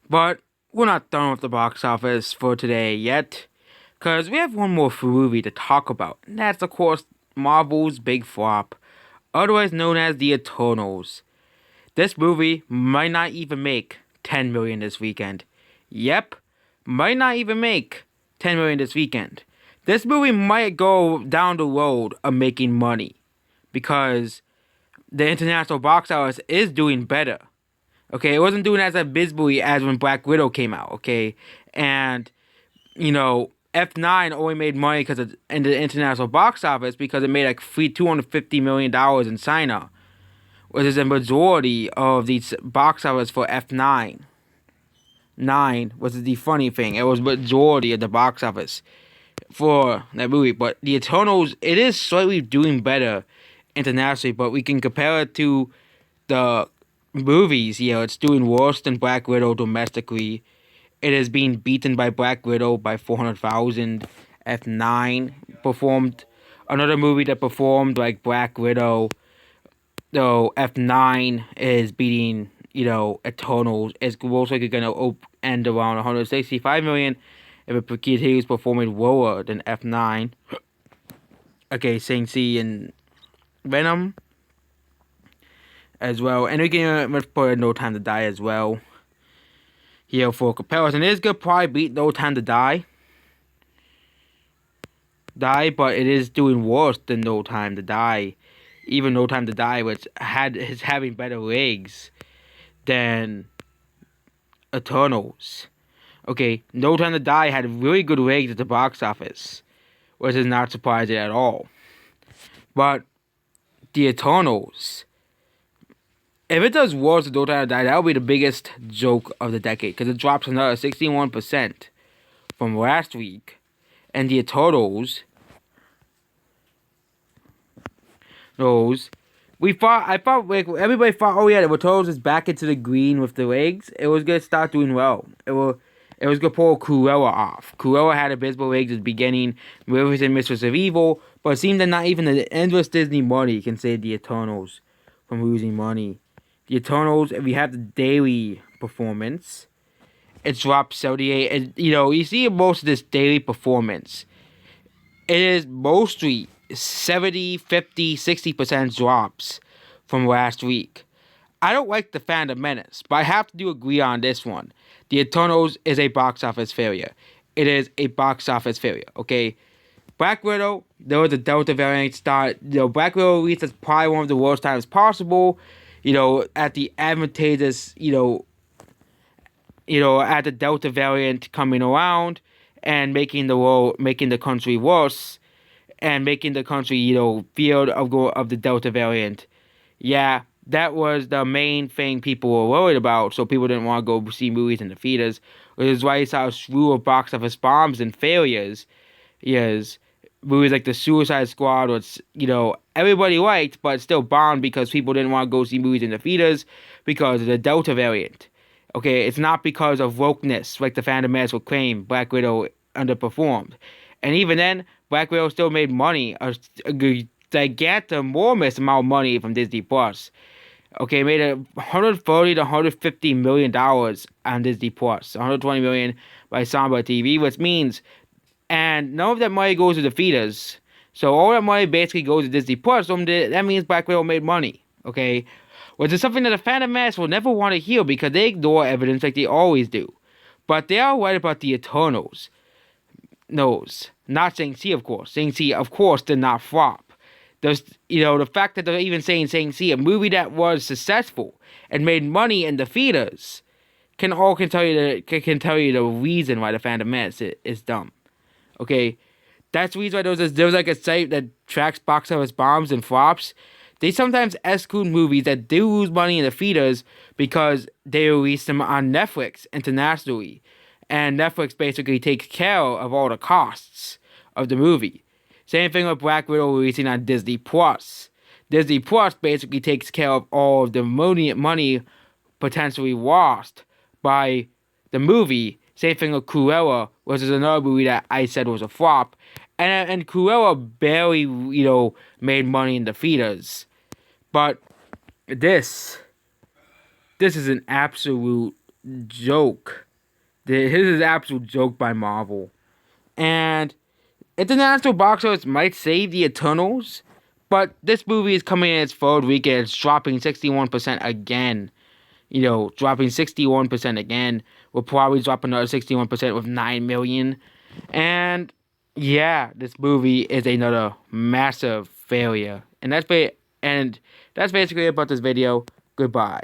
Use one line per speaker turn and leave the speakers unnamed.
But we're not done with the box office for today yet, because we have one more movie to talk about, and that's, of course, Marvel's big flop, otherwise known as The Eternals. This movie might not even make 10 million this weekend. Yep, might not even make 10 million this weekend. This movie might go down the road of making money because the international box office is doing better. Okay, it wasn't doing as abysmally as when Black Widow came out. Okay, and F9 only made money because in the international box office because it made like $250 million in China, which is a majority of the box office for F9. Nine was the funny thing; it was majority of the box office for that movie. But the Eternals, it is slightly doing better internationally, but we can compare it to the movies. It's doing worse than Black Widow domestically. It is being beaten by Black Widow by 400,000. F9 performed another movie that performed like Black Widow. Though F9 is beating, Eternals. It's most likely going to end around 165 million if it continues performing lower than F9. Okay, Shang-Chi and Venom as well. And we can put No Time to Die as well. Here for comparison, it is going to probably beat No Time to Die, but it is doing worse than No Time to Die. Even No Time to Die, which is having better legs than Eternals. Okay, No Time to Die had really good legs at the box office, which is not surprising at all. But the Eternals, if it does worse than No Time to Die, that will be the biggest joke of the decade because it drops another 61% from last week. And the Eternals, I thought like everybody thought, oh yeah, the Eternals is back into the green with the legs. It was gonna start doing well. It was gonna pull Cruella off. Cruella had abysmal legs at the beginning, Rivers and Mistress of Evil, but it seemed that not even the endless Disney money can save the Eternals from losing money. The Eternals, if you have the daily performance, it dropped 78. And, you see most of this daily performance, it is mostly 70, 50, 60% drops from last week. I don't like the Phantom Menace, but I have to agree on this one. The Eternals is a box office failure. It is a box office failure, okay? Black Widow, there was a Delta variant start. Black Widow released at probably one of the worst times possible. At the advantageous, at the Delta variant coming around and making the country worse and making the country, feared of the Delta variant. Yeah, that was the main thing people were worried about, so people didn't want to go see movies in the theaters, which is why you saw a slew of box office bombs and failures. Yes, movies like The Suicide Squad, which, everybody liked, but still bombed because people didn't want to go see movies in the theaters because of the Delta variant. Okay, it's not because of wokeness, like the Phantom Menace will claim Black Widow underperformed. And even then, Black Widow still made money, a gigantic amount of money from Disney Plus. Okay, made $130 to $150 million on Disney Plus, $120 million by Samba TV, which means, and none of that money goes to the theaters. So all that money basically goes to Disney Plus. So that means Black Widow made money. Okay, which is something that the Phantom Menace will never want to hear because they ignore evidence like they always do. But they are right about the Eternals. Knows. Not Shang-Chi, of course. Shang-Chi, of course, did not flop. There's, the fact that they're even saying Shang-Chi, a movie that was successful and made money in the theaters, can tell you the reason why the Phantom Menace is dumb. Okay, that's the reason why there was like a site that tracks box office bombs and flops. They sometimes exclude movies that do lose money in the theaters because they release them on Netflix internationally. And Netflix basically takes care of all the costs of the movie. Same thing with Black Widow releasing on Disney Plus. Disney Plus basically takes care of all of the money potentially lost by the movie. Same thing with Cruella, which is another movie that I said was a flop. And Cruella barely, made money in the theaters. But this is an absolute joke. This is an absolute joke by Marvel. And international box office might save the Eternals, but this movie is coming in its third week and it's dropping 61% again. Dropping 61% again. We'll probably drop another 61% with 9 million. And yeah, this movie is another massive failure. And that's basically about this video. Goodbye.